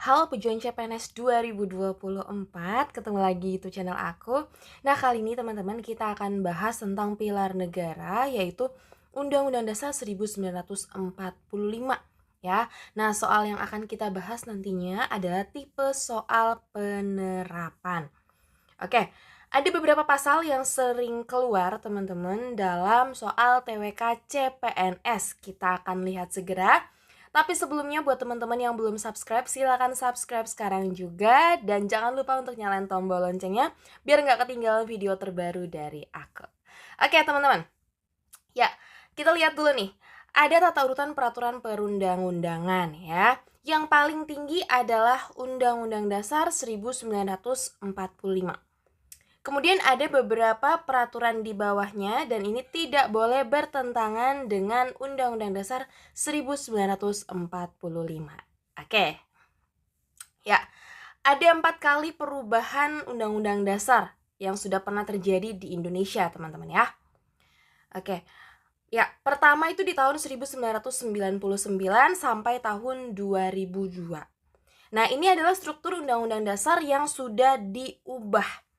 Halo pejuang CPNS 2024, ketemu lagi di channel aku. Nah, kali ini teman-teman kita akan bahas tentang pilar negara, yaitu Undang-Undang Dasar 1945 ya. Nah, soal yang akan kita bahas nantinya adalah tipe soal penerapan. Oke, ada beberapa pasal yang sering keluar teman-teman dalam soal TWK CPNS. Kita akan lihat segera. Tapi sebelumnya buat teman-teman yang belum subscribe, silahkan subscribe sekarang juga. Dan jangan lupa untuk nyalain tombol loncengnya, biar nggak ketinggalan video terbaru dari aku. Oke teman-teman, ya kita lihat dulu nih. Ada tata urutan peraturan perundang-undangan ya. Yang paling tinggi adalah Undang-Undang Dasar 1945. Kemudian ada beberapa peraturan di bawahnya dan ini tidak boleh bertentangan dengan Undang-Undang Dasar 1945. Oke. Ya, ada 4 kali perubahan Undang-Undang Dasar yang sudah pernah terjadi di Indonesia, teman-teman ya. Oke. Ya, pertama itu di tahun 1999 sampai tahun 2002. Nah, ini adalah struktur Undang-Undang Dasar yang sudah diubah.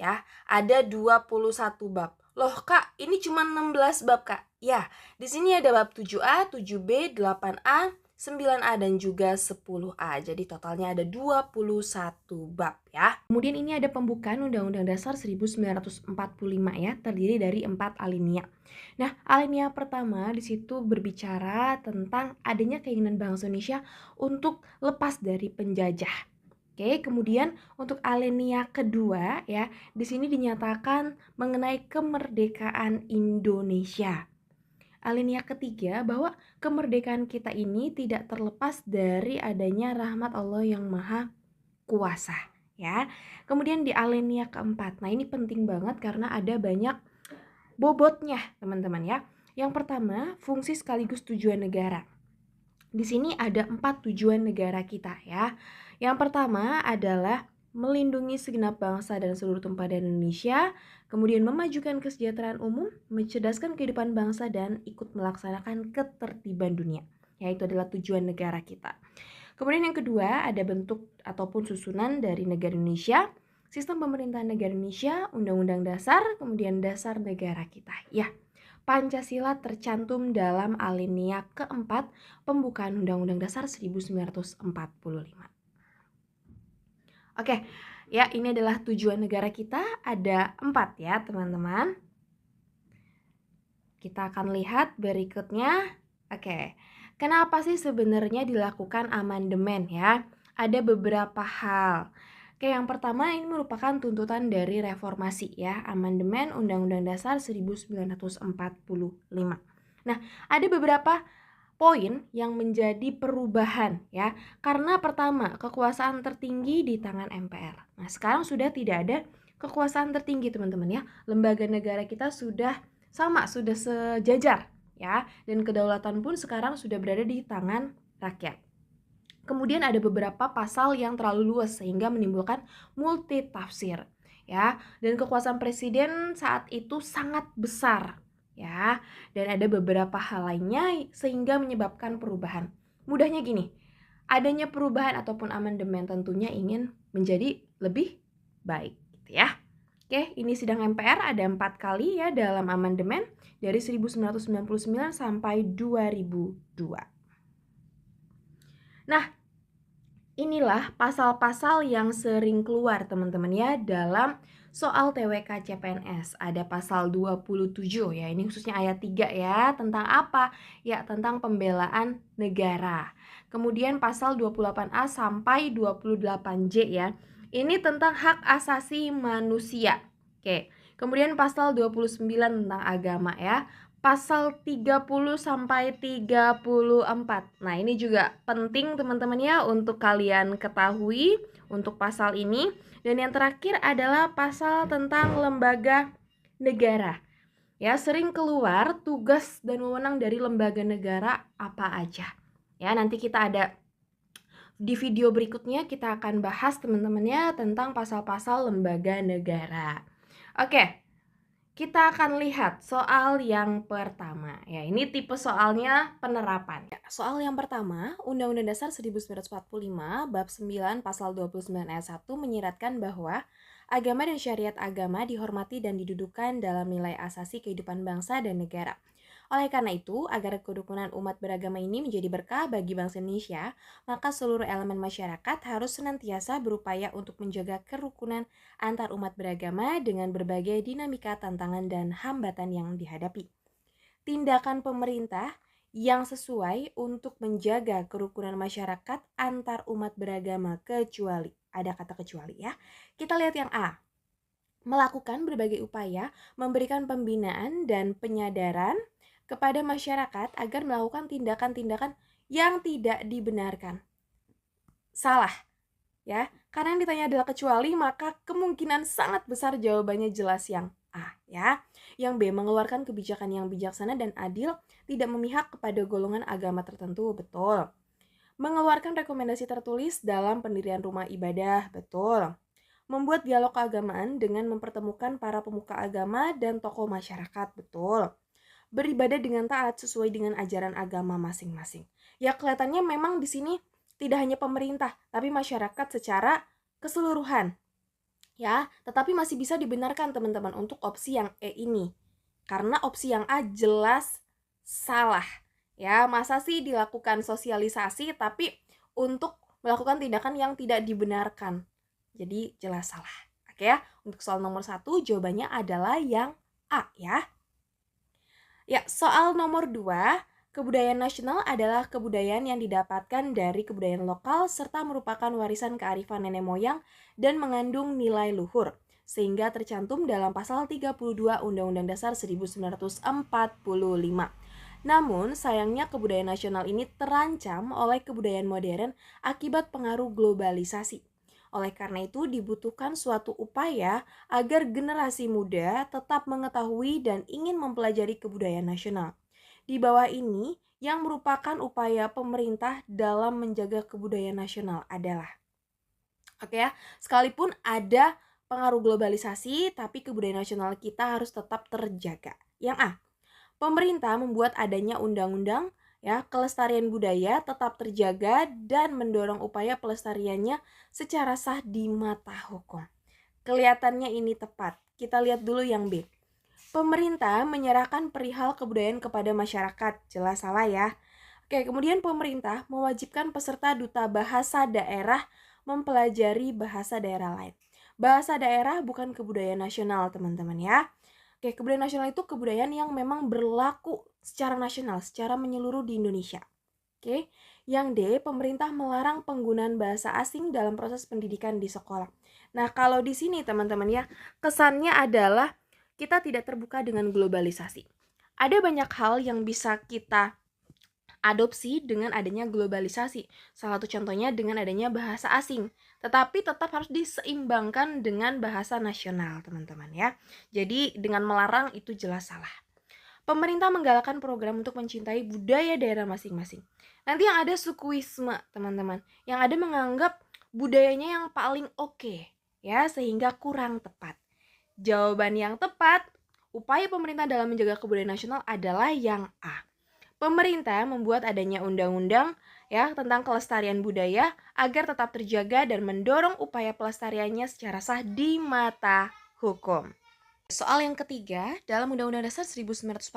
Ya, ada 21 bab. Loh Kak, ini cuma 16 bab Kak. Ya, di sini ada bab 7A, 7B, 8A, 9A dan juga 10A. Jadi totalnya ada 21 bab ya. Kemudian ini ada pembukaan Undang-Undang Dasar 1945 ya, terdiri dari 4 alinea. Nah, alinea pertama di situ berbicara tentang adanya keinginan bangsa Indonesia untuk lepas dari penjajah. Oke, kemudian untuk alinea kedua ya, di sini dinyatakan mengenai kemerdekaan Indonesia. Alinea ketiga bahwa kemerdekaan kita ini tidak terlepas dari adanya rahmat Allah yang Maha Kuasa ya. Kemudian di alinea keempat. Nah, ini penting banget karena ada banyak bobotnya, teman-teman ya. Yang pertama, fungsi sekaligus tujuan negara. Di sini ada 4 tujuan negara kita ya. Yang pertama adalah melindungi segenap bangsa dan seluruh tumpah darah Indonesia, kemudian memajukan kesejahteraan umum, mencerdaskan kehidupan bangsa dan ikut melaksanakan ketertiban dunia. Yaitu adalah tujuan negara kita. Kemudian yang kedua ada bentuk ataupun susunan dari negara Indonesia, sistem pemerintahan negara Indonesia, undang-undang dasar, kemudian dasar negara kita. Ya. Pancasila tercantum dalam alinea keempat pembukaan Undang-Undang Dasar 1945. Oke, ya ini adalah tujuan negara kita, ada 4 ya teman-teman. Kita akan lihat berikutnya. Oke, kenapa sih sebenarnya dilakukan amandemen ya? Ada beberapa hal. Oke, yang pertama ini merupakan tuntutan dari reformasi ya, amandemen Undang-Undang Dasar 1945. Nah, ada beberapa poin yang menjadi perubahan ya. Karena pertama, kekuasaan tertinggi di tangan MPR. Nah, sekarang sudah tidak ada kekuasaan tertinggi, teman-teman ya. Lembaga negara kita sudah sama, sudah sejajar ya. Dan kedaulatan pun sekarang sudah berada di tangan rakyat. Kemudian ada beberapa pasal yang terlalu luas sehingga menimbulkan multitafsir ya, dan kekuasaan presiden saat itu sangat besar ya, dan ada beberapa hal lainnya sehingga menyebabkan perubahan. Mudahnya gini, adanya perubahan ataupun amandemen tentunya ingin menjadi lebih baik gitu ya. Oke, ini sidang MPR ada 4 kali ya dalam amandemen dari 1999 sampai 2002. Nah, inilah pasal-pasal yang sering keluar teman-teman ya dalam soal TWK CPNS. Ada pasal 27 ya, ini khususnya ayat 3 ya, tentang apa? Ya, tentang pembelaan negara. Kemudian pasal 28A sampai 28J ya. Ini tentang hak asasi manusia. Oke. Kemudian pasal 29 tentang agama ya. Pasal 30 sampai 34. Nah, ini juga penting teman-teman ya untuk kalian ketahui untuk pasal ini. Dan yang terakhir adalah pasal tentang lembaga negara. Ya, sering keluar tugas dan wewenang dari lembaga negara apa aja. Ya, nanti kita ada di video berikutnya kita akan bahas teman-teman ya tentang pasal-pasal lembaga negara. Oke. Kita akan lihat soal yang pertama. Ya, ini tipe soalnya penerapan. Ya, soal yang pertama, Undang-Undang Dasar 1945 bab 9 pasal 29 ayat 1 menyiratkan bahwa agama dan syariat agama dihormati dan didudukan dalam nilai asasi kehidupan bangsa dan negara. Oleh karena itu, agar kerukunan umat beragama ini menjadi berkah bagi bangsa Indonesia, maka seluruh elemen masyarakat harus senantiasa berupaya untuk menjaga kerukunan antar umat beragama dengan berbagai dinamika tantangan dan hambatan yang dihadapi. Tindakan pemerintah yang sesuai untuk menjaga kerukunan masyarakat antar umat beragama kecuali, ada kata kecuali ya. Kita lihat yang A. Melakukan berbagai upaya memberikan pembinaan dan penyadaran kepada masyarakat agar melakukan tindakan-tindakan yang tidak dibenarkan. Salah, ya. Karena yang ditanya adalah kecuali, maka kemungkinan sangat besar jawabannya jelas yang A, ya. Yang B, mengeluarkan kebijakan yang bijaksana dan adil, tidak memihak kepada golongan agama tertentu, betul. Mengeluarkan rekomendasi tertulis dalam pendirian rumah ibadah, betul. Membuat dialog keagamaan dengan mempertemukan para pemuka agama dan tokoh masyarakat, betul. Beribadah dengan taat sesuai dengan ajaran agama masing-masing. Ya, kelihatannya memang di sini tidak hanya pemerintah, tapi masyarakat secara keseluruhan. Ya, tetapi masih bisa dibenarkan teman-teman untuk opsi yang E ini. Karena opsi yang A jelas salah. Ya, masa sih dilakukan sosialisasi tapi untuk melakukan tindakan yang tidak dibenarkan. Jadi jelas salah. Oke ya, untuk soal nomor 1 jawabannya adalah yang A ya. Ya, soal nomor 2, kebudayaan nasional adalah kebudayaan yang didapatkan dari kebudayaan lokal serta merupakan warisan kearifan nenek moyang dan mengandung nilai luhur, sehingga tercantum dalam pasal 32 Undang-Undang Dasar 1945. Namun, sayangnya kebudayaan nasional ini terancam oleh kebudayaan modern akibat pengaruh globalisasi. Oleh karena itu, dibutuhkan suatu upaya agar generasi muda tetap mengetahui dan ingin mempelajari kebudayaan nasional. Di bawah ini, yang merupakan upaya pemerintah dalam menjaga kebudayaan nasional adalah, oke ya, sekalipun ada pengaruh globalisasi, tapi kebudayaan nasional kita harus tetap terjaga. Yang A, pemerintah membuat adanya undang-undang ya kelestarian budaya tetap terjaga dan mendorong upaya pelestariannya secara sah di mata hukum. Kelihatannya ini tepat. Kita lihat dulu yang B. Pemerintah menyerahkan perihal kebudayaan kepada masyarakat. Jelas salah ya. Oke, kemudian pemerintah mewajibkan peserta duta bahasa daerah mempelajari bahasa daerah lain. Bahasa daerah bukan kebudayaan nasional, teman-teman ya. Oke, kebudayaan nasional itu kebudayaan yang memang berlaku secara nasional, secara menyeluruh di Indonesia. Oke, yang D, pemerintah melarang penggunaan bahasa asing dalam proses pendidikan di sekolah. Nah, kalau di sini teman-teman ya, kesannya adalah kita tidak terbuka dengan globalisasi. Ada banyak hal yang bisa kita adopsi dengan adanya globalisasi. Salah satu contohnya dengan adanya bahasa asing. Tetapi tetap harus diseimbangkan dengan bahasa nasional, teman-teman ya. Jadi dengan melarang itu jelas salah. Pemerintah menggalakkan program untuk mencintai budaya daerah masing-masing. Nanti yang ada sukuisme, teman-teman. Yang ada menganggap budayanya yang paling oke, ya, sehingga kurang tepat. Jawaban yang tepat, upaya pemerintah dalam menjaga kebudayaan nasional adalah yang A. Pemerintah membuat adanya undang-undang ya tentang kelestarian budaya agar tetap terjaga dan mendorong upaya pelestariannya secara sah di mata hukum. Soal yang ketiga, dalam Undang-Undang Dasar 1945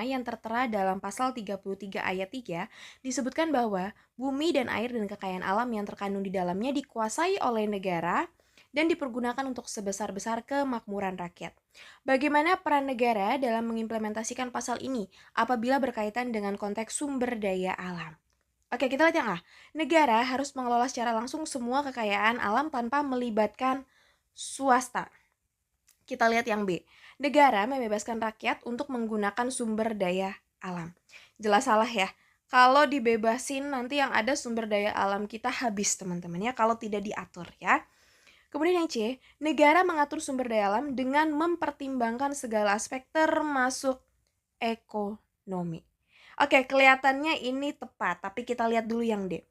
yang tertera dalam pasal 33 ayat 3 disebutkan bahwa bumi dan air dan kekayaan alam yang terkandung di dalamnya dikuasai oleh negara dan dipergunakan untuk sebesar-besar kemakmuran rakyat. Bagaimana peran negara dalam mengimplementasikan pasal ini apabila berkaitan dengan konteks sumber daya alam? Oke, kita lihat yang A. Negara harus mengelola secara langsung semua kekayaan alam tanpa melibatkan swasta. Kita lihat yang B. Negara membebaskan rakyat untuk menggunakan sumber daya alam. Jelas salah ya. Kalau dibebasin nanti yang ada sumber daya alam kita habis teman-teman ya kalau tidak diatur ya. Kemudian yang C, negara mengatur sumber daya alam dengan mempertimbangkan segala aspek termasuk ekonomi. Oke, kelihatannya ini tepat, tapi kita lihat dulu yang D.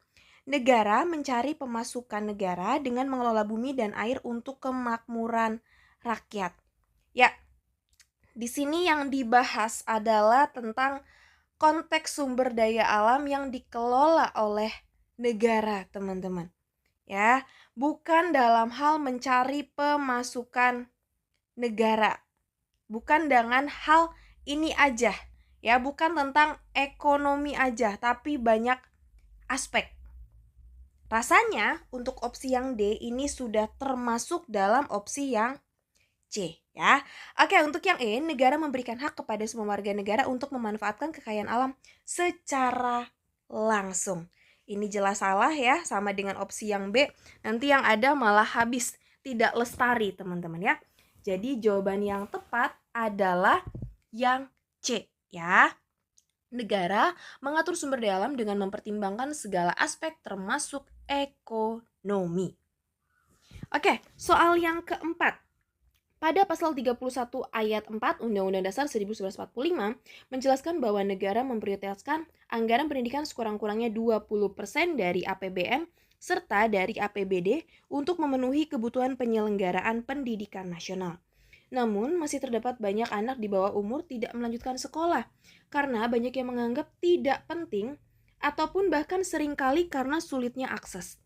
Negara mencari pemasukan negara dengan mengelola bumi dan air untuk kemakmuran rakyat. Ya, Di sini yang dibahas adalah tentang konteks sumber daya alam yang dikelola oleh negara, teman-teman. Ya, bukan dalam hal mencari pemasukan negara. Bukan dengan hal ini aja. Ya, bukan tentang ekonomi aja, tapi banyak aspek. Rasanya untuk opsi yang D ini sudah termasuk dalam opsi yang C, ya. Oke, untuk yang E, negara memberikan hak kepada semua warga negara untuk memanfaatkan kekayaan alam secara langsung. Ini jelas salah ya, sama dengan opsi yang B. Nanti yang ada malah habis, tidak lestari, teman-teman ya. Jadi jawaban yang tepat adalah yang C, ya. Negara mengatur sumber daya alam dengan mempertimbangkan segala aspek termasuk ekonomi. Oke, soal yang keempat. Pada pasal 31 ayat 4 Undang-Undang Dasar 1945 menjelaskan bahwa negara memprioritaskan anggaran pendidikan sekurang-kurangnya 20% dari APBN serta dari APBD untuk memenuhi kebutuhan penyelenggaraan pendidikan nasional. Namun, masih terdapat banyak anak di bawah umur tidak melanjutkan sekolah karena banyak yang menganggap tidak penting ataupun bahkan seringkali karena sulitnya akses.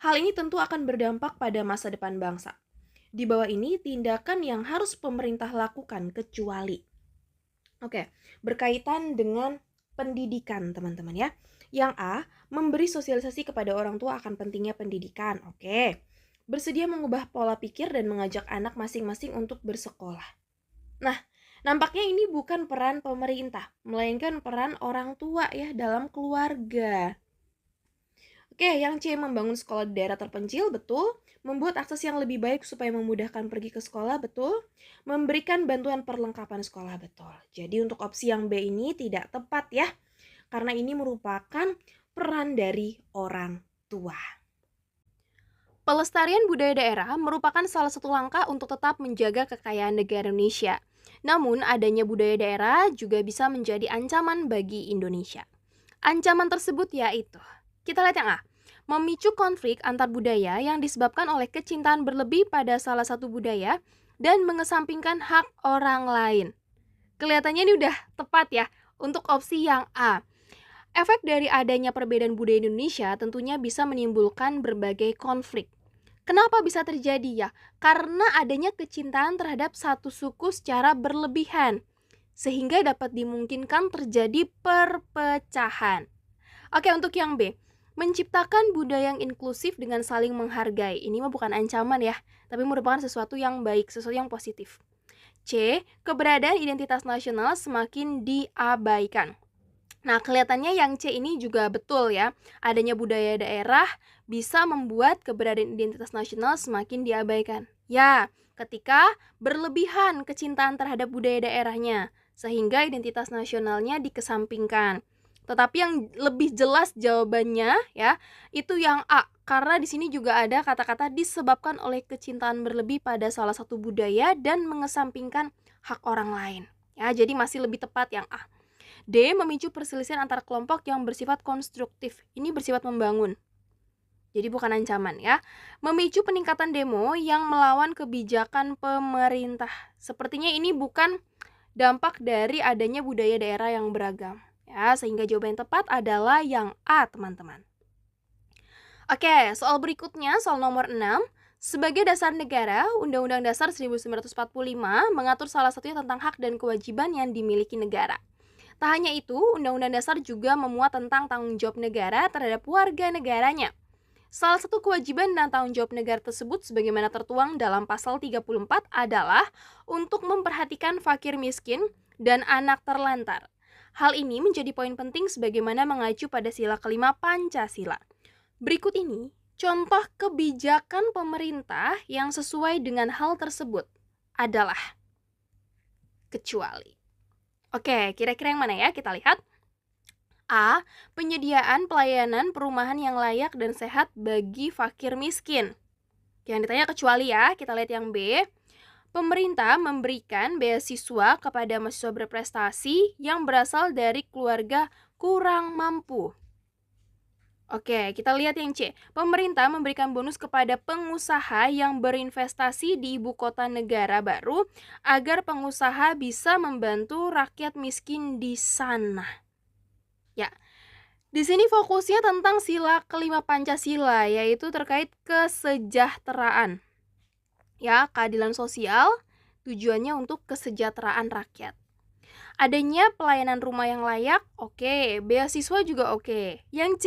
Hal ini tentu akan berdampak pada masa depan bangsa. Di bawah ini tindakan yang harus pemerintah lakukan kecuali. Oke, berkaitan dengan pendidikan, teman-teman ya. Yang A, memberi sosialisasi kepada orang tua akan pentingnya pendidikan. Oke. Bersedia mengubah pola pikir dan mengajak anak masing-masing untuk bersekolah. Nah, nampaknya ini bukan peran pemerintah, melainkan peran orang tua ya dalam keluarga. Oke, yang C, membangun sekolah di daerah terpencil, betul. Membuat akses yang lebih baik supaya memudahkan pergi ke sekolah, betul. Memberikan bantuan perlengkapan sekolah, betul. Jadi untuk opsi yang B ini tidak tepat ya, karena ini merupakan peran dari orang tua. Pelestarian budaya daerah merupakan salah satu langkah untuk tetap menjaga kekayaan negara Indonesia. Namun, adanya budaya daerah juga bisa menjadi ancaman bagi Indonesia. Ancaman tersebut yaitu, kita lihat yang A, memicu konflik antar budaya yang disebabkan oleh kecintaan berlebih pada salah satu budaya dan mengesampingkan hak orang lain. Kelihatannya ini udah tepat ya untuk opsi yang A. Efek dari adanya perbedaan budaya Indonesia tentunya bisa menimbulkan berbagai konflik. Kenapa bisa terjadi ya? Karena adanya kecintaan terhadap satu suku secara berlebihan, sehingga dapat dimungkinkan terjadi perpecahan. Oke, untuk yang B, menciptakan budaya yang inklusif dengan saling menghargai. Ini mah bukan ancaman ya, tapi merupakan sesuatu yang baik, sesuatu yang positif. C, keberadaan identitas nasional semakin diabaikan. Nah, kelihatannya yang C ini juga betul ya. Adanya budaya daerah bisa membuat keberadaan identitas nasional semakin diabaikan. Ya, ketika berlebihan kecintaan terhadap budaya daerahnya, sehingga identitas nasionalnya dikesampingkan. Tetapi yang lebih jelas jawabannya ya, itu yang A. Karena di sini juga ada kata-kata disebabkan oleh kecintaan berlebih pada salah satu budaya dan mengesampingkan hak orang lain. Ya, jadi masih lebih tepat yang A. D, memicu perselisihan antar kelompok yang bersifat konstruktif. Ini bersifat membangun. Jadi bukan ancaman ya. Memicu peningkatan demo yang melawan kebijakan pemerintah. Sepertinya ini bukan dampak dari adanya budaya daerah yang beragam. Ya, sehingga jawaban yang tepat adalah yang A, teman-teman. Oke, soal berikutnya, soal nomor 6. Sebagai dasar negara, Undang-Undang Dasar 1945 mengatur salah satunya tentang hak dan kewajiban yang dimiliki negara. Tak hanya itu, Undang-Undang Dasar juga memuat tentang tanggung jawab negara terhadap warga negaranya. Salah satu kewajiban dan tanggung jawab negara tersebut sebagaimana tertuang dalam pasal 34 adalah untuk memperhatikan fakir miskin dan anak terlantar. Hal ini menjadi poin penting sebagaimana mengacu pada sila kelima Pancasila. Berikut ini contoh kebijakan pemerintah yang sesuai dengan hal tersebut adalah kecuali. Oke, kira-kira yang mana ya? Kita lihat. A. Penyediaan pelayanan perumahan yang layak dan sehat bagi fakir miskin. Yang ditanya kecuali ya, kita lihat yang B. Pemerintah memberikan beasiswa kepada mahasiswa berprestasi yang berasal dari keluarga kurang mampu. Oke, kita lihat yang C. Pemerintah memberikan bonus kepada pengusaha yang berinvestasi di ibu kota negara baru agar pengusaha bisa membantu rakyat miskin di sana. Ya, di sini fokusnya tentang sila kelima Pancasila, yaitu terkait kesejahteraan. Ya, keadilan sosial tujuannya untuk kesejahteraan rakyat. Adanya pelayanan rumah yang layak, oke. Beasiswa juga oke. Yang C,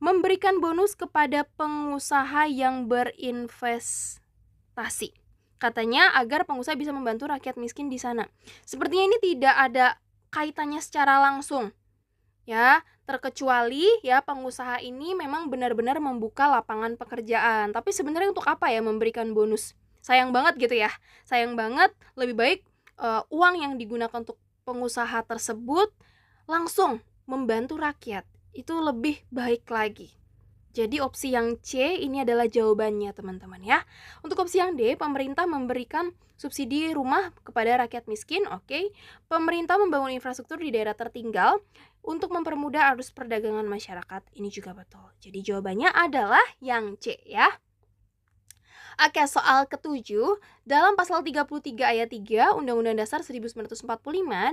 memberikan bonus kepada pengusaha yang berinvestasi. Katanya agar pengusaha bisa membantu rakyat miskin di sana. Sepertinya ini tidak ada kaitannya secara langsung. Ya, terkecuali ya pengusaha ini memang benar-benar membuka lapangan pekerjaan. Tapi sebenarnya untuk apa ya memberikan bonus? Sayang banget gitu ya. Sayang banget, lebih baik uang yang digunakan untuk pengusaha tersebut langsung membantu rakyat. Itu lebih baik lagi. Jadi opsi yang C ini adalah jawabannya teman-teman ya. Untuk opsi yang D, pemerintah memberikan subsidi rumah kepada rakyat miskin, oke. Pemerintah membangun infrastruktur di daerah tertinggal untuk mempermudah arus perdagangan masyarakat, ini juga betul. Jadi jawabannya adalah yang C ya. Oke, soal ketujuh, dalam pasal 33 ayat 3 Undang-Undang Dasar 1945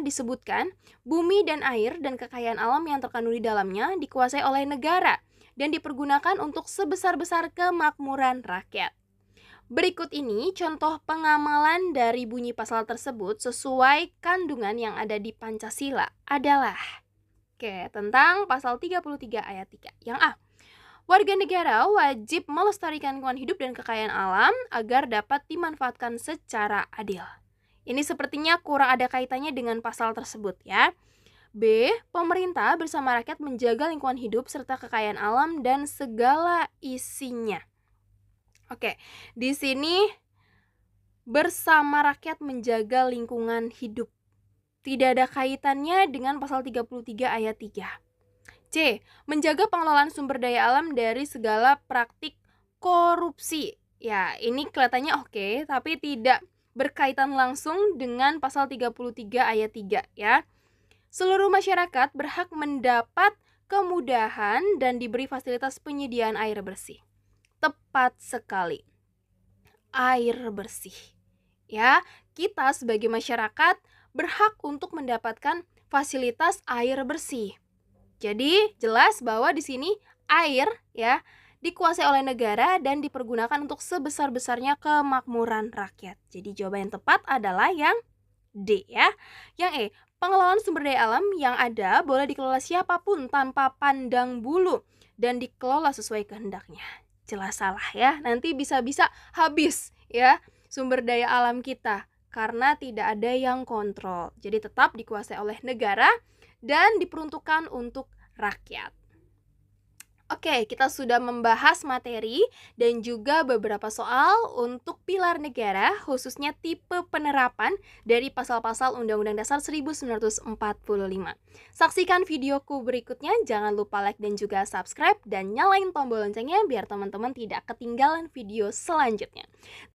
disebutkan bumi dan air dan kekayaan alam yang terkandung di dalamnya dikuasai oleh negara dan dipergunakan untuk sebesar-besar kemakmuran rakyat. Berikut ini contoh pengamalan dari bunyi pasal tersebut sesuai kandungan yang ada di Pancasila adalah tentang pasal 33 ayat 3. Yang A, warga negara wajib melestarikan lingkungan hidup dan kekayaan alam agar dapat dimanfaatkan secara adil. Ini sepertinya kurang ada kaitannya dengan pasal tersebut ya. B, pemerintah bersama rakyat menjaga lingkungan hidup serta kekayaan alam dan segala isinya. Oke, di sini bersama rakyat menjaga lingkungan hidup. Tidak ada kaitannya dengan pasal 33 ayat 3. C, menjaga pengelolaan sumber daya alam dari segala praktik korupsi. Ya, ini kelihatannya oke, tapi tidak berkaitan langsung dengan pasal 33 ayat 3 ya. Seluruh masyarakat berhak mendapat kemudahan dan diberi fasilitas penyediaan air bersih. Tepat sekali. Air bersih. Ya, kita sebagai masyarakat berhak untuk mendapatkan fasilitas air bersih. Jadi, jelas bahwa di sini air ya dikuasai oleh negara dan dipergunakan untuk sebesar-besarnya kemakmuran rakyat. Jadi, jawaban yang tepat adalah yang D ya. Yang E, pengelolaan sumber daya alam yang ada boleh dikelola siapapun tanpa pandang bulu dan dikelola sesuai kehendaknya. Jelas salah ya, nanti bisa-bisa habis ya sumber daya alam kita karena tidak ada yang kontrol. Jadi tetap dikuasai oleh negara dan diperuntukkan untuk rakyat. Oke, kita sudah membahas materi dan juga beberapa soal untuk pilar negara, khususnya tipe penerapan dari pasal-pasal Undang-Undang Dasar 1945. Saksikan videoku berikutnya, jangan lupa like dan juga subscribe dan nyalain tombol loncengnya biar teman-teman tidak ketinggalan video selanjutnya.